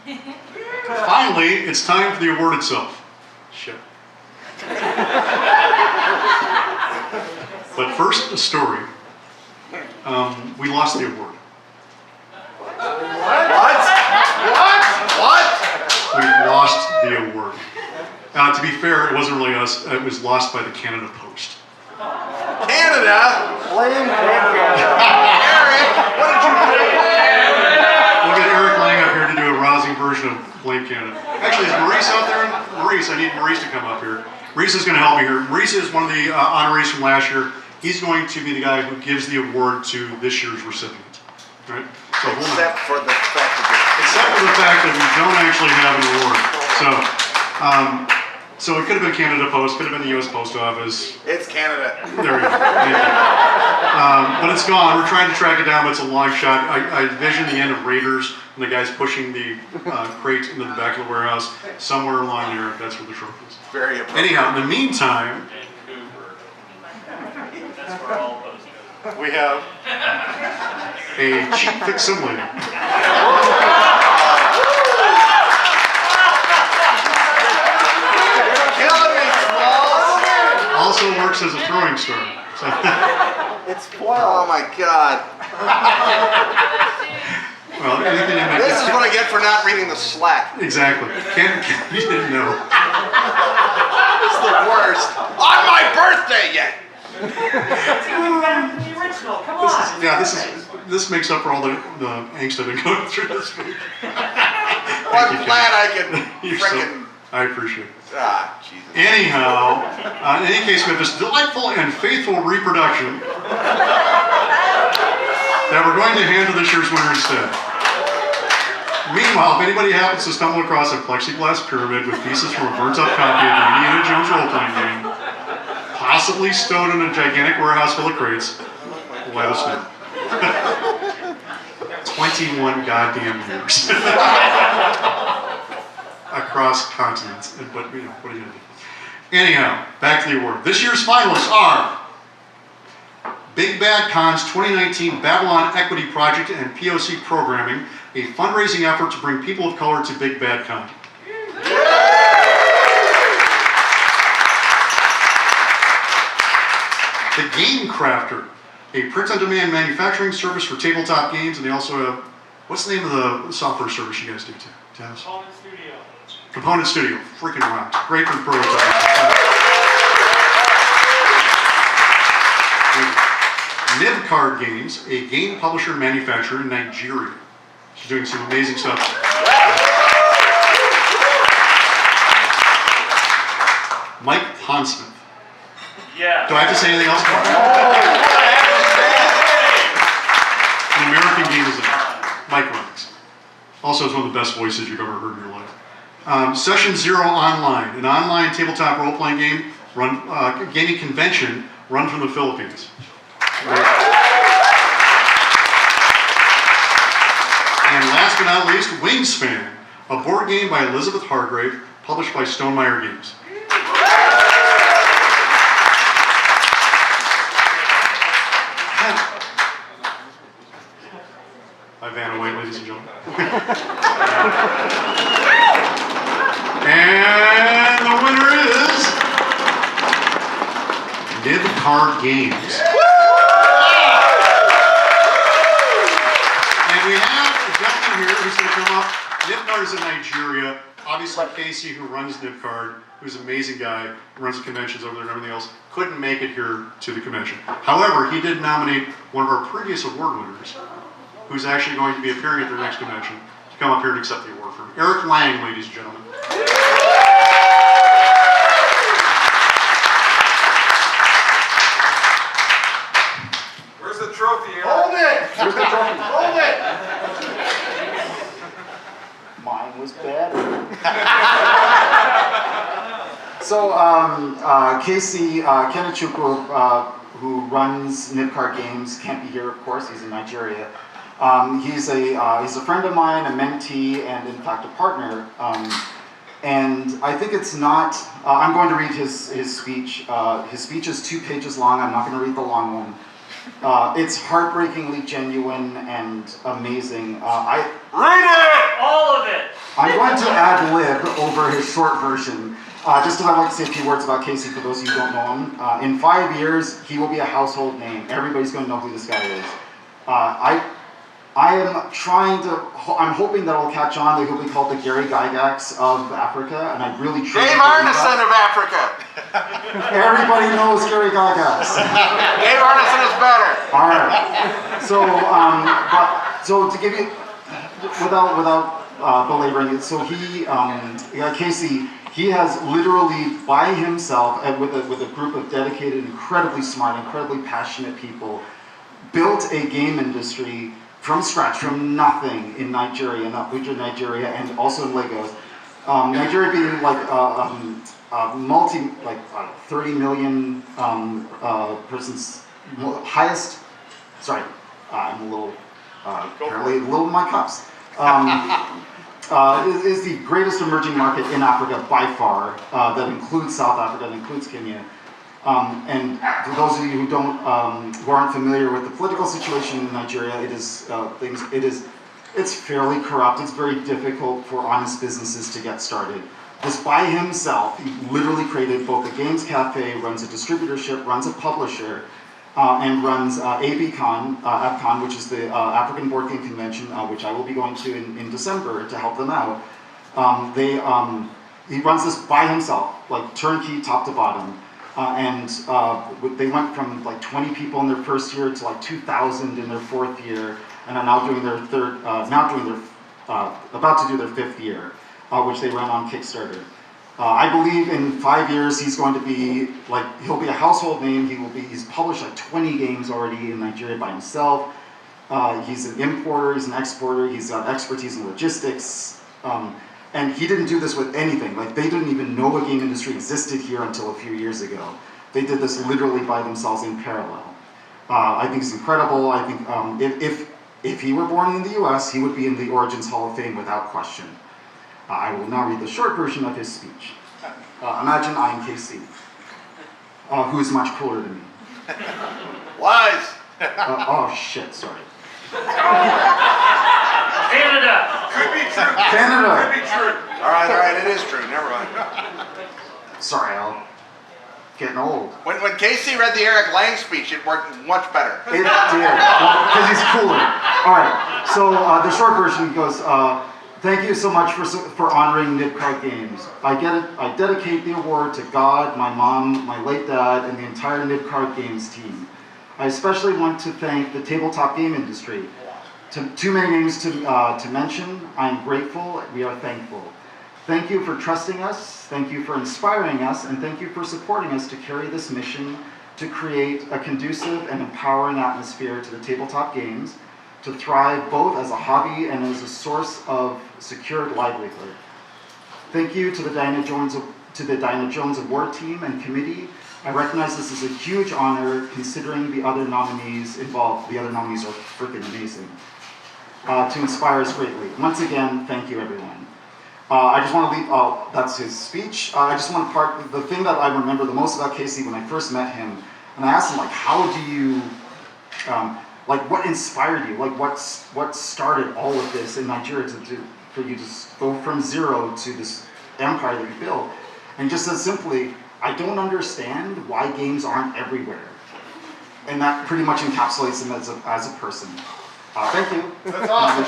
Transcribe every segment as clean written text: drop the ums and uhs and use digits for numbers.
Finally, it's time for the award itself. Shit. But first, a story. We lost the award. What? We lost the award. To be fair, it wasn't really us. It was lost by the Canada Post. Canada? Blame Canada. Eric, what did you do? We'll get Eric Lang up here to do a rousing version of Blame Canada. Actually, is Maurice out there? Maurice, I need Maurice to come up here. Maurice is going to help me here. Maurice is one of the honorees from last year. He's going to be the guy who gives the award to this year's recipient. Right? So Except for the fact that we don't actually have an award. So it could have been Canada Post, could have been the U.S. Post Office. It's Canada. There we go. Thank you. But it's gone. We're trying to track it down, but it's a long shot. I envision the end of Raiders and the guys pushing the crate into the back of the warehouse. Somewhere along there, that's where the trophy is. Very appropriate. Anyhow, in the meantime, That's where all those go. we have a cheap facsimile. Also works as a throwing star. It's foil. Oh my God. Well, anything in This is what I get for not reading the Slack. Exactly. You didn't know. It's the worst. On my birthday yet. The original, come on. This makes up for all the angst I've been going through this week. Well, I'm glad I can frickin'. I appreciate it. Ah, Jesus. Anyhow, in any case, we have this delightful and faithful reproduction that we're going to hand to this year's winner instead. Meanwhile, if anybody happens to stumble across a plexiglass pyramid with pieces from a burnt-up copy of the Indiana Jones role-playing game, possibly stowed in a gigantic warehouse full of crates, let us know. 21 goddamn years. Across continents, but you know, what are you gonna do? Anyhow, back to the award. This year's finalists are Big Bad Con's 2019 Babylon Equity Project and POC Programming, a fundraising effort to bring people of color to Big Bad Con. The Game Crafter, a print-on-demand manufacturing service for tabletop games, and they also have, what's the name of the software service you guys do, Taz? Component Studio, freaking rocks. Great for prototyping. Nibcard Games, a game publisher and manufacturer in Nigeria. She's doing some amazing stuff. Mike Pondsmith. Yeah. Do I have to say anything else? An American game designer. Mike Rocks. Also has one of the best voices you've ever heard in your life. Session Zero Online, an online tabletop role-playing game gaming convention run from the Philippines. And last but not least, Wingspan, a board game by Elizabeth Hargrave, published by Stonemaier Games. Hi, Vanna White, ladies and gentlemen. And the winner is Nibcard Games. And we have a gentleman here who's going to come up. Nibcard is in Nigeria. Obviously, Casey, who runs Nibcard, who's an amazing guy, runs the conventions over there and everything else, couldn't make it here to the convention. However, he did nominate one of our previous award winners, who's actually going to be appearing at their next convention, to come up here and accept the award from Eric Lang, ladies and gentlemen. Where's the trophy, Eric? Hold it! Where's the trophy? Hold it! Mine was better. So, Casey Kenechukwu, who runs Nibcard Games, can't be here, of course. He's in Nigeria. He's a friend of mine, a mentee, and in fact a partner. And I think it's not. I'm going to read his speech. His speech is 2 pages long. I'm not going to read the long one. It's heartbreakingly genuine and amazing. Read it! All of it! going to ad-lib over his short version, just because I'd like to say a few words about Casey for those of you who don't know him. In 5 years, he will be a household name. Everybody's going to know who this guy is. I'm hoping that it'll catch on, that he'll be called the Gary Gygax of Africa, and I really truly Dave believe Arneson that. of Africa. Everybody knows Gary Gygax. Dave Arneson is better. All right. So to give you, without belaboring it, so Casey, he has literally by himself and with a group of dedicated, incredibly smart, incredibly passionate people, built a game industry from scratch, from nothing in Nigeria, in Abuja, Nigeria, and also in Lagos. Nigeria being like 30 million persons, highest. Sorry, I'm a little apparently a little in my cups. Is the greatest emerging market in Africa by far. That includes South Africa, that includes Kenya. And for those of you who aren't familiar with the political situation in Nigeria, it's fairly corrupt. It's very difficult for honest businesses to get started. This by himself, he literally created both a games cafe, runs a distributorship, runs a publisher, and runs APCon, which is the African Board Game Convention, which I will be going to in December to help them out. He runs this by himself, like turnkey, top to bottom. They went from like 20 people in their first year to like 2,000 in their fourth year, and are now doing their about to do their fifth year, which they ran on Kickstarter. I believe in 5 years he's going to be he'll be a household name. He's published like 20 games already in Nigeria by himself. He's an importer, he's an exporter, he's got expertise in logistics. And he didn't do this with anything. Like, they didn't even know a game industry existed here until a few years ago. They did this literally by themselves in parallel. I think it's incredible. I think if he were born in the US, he would be in the Origins Hall of Fame without question. I will now read the short version of his speech. Imagine I'm KC, who is much cooler than me. Lies. Oh shit, sorry. Canada. Could be true. Canada. Could be true. All right, it is true. Never mind. Sorry, Al. Getting old. When Casey read the Eric Lang speech, it worked much better. It did, because he's cooler. All right, so the short version goes, thank you so much for honoring Nibcard Games. I dedicate the award to God, my mom, my late dad, and the entire Nibcard Games team. I especially want to thank the tabletop game industry. Too many names to mention. I am grateful. We are thankful. Thank you for trusting us. Thank you for inspiring us, and thank you for supporting us to carry this mission to create a conducive and empowering atmosphere to the tabletop games, to thrive both as a hobby and as a source of secured livelihood. Thank you to the Dinah Jones Award team and committee. I recognize this is a huge honor considering the other nominees involved. The other nominees are freaking amazing. To inspire us greatly. Once again, thank you everyone. I just want to leave, that's his speech. I just want to the thing that I remember the most about Casey when I first met him, and I asked him, how do you, what inspired you? What started all of this in Nigeria for you to go from zero to this empire that you built? And just said simply, I don't understand why games aren't everywhere. And that pretty much encapsulates him as a person. Thank you. That's awesome.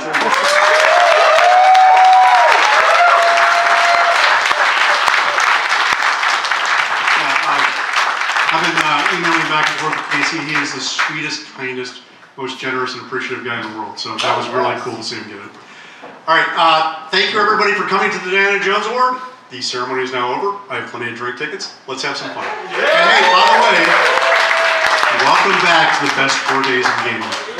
I've been emailing back and forth with Casey. He is the sweetest, kindest, most generous and appreciative guy in the world. So that was really cool to see him get it. All right, thank you everybody for coming to the Diana Jones Award. The ceremony is now over. I have plenty of drink tickets. Let's have some fun. And hey, by the way, welcome back to the best 4 days in gaming.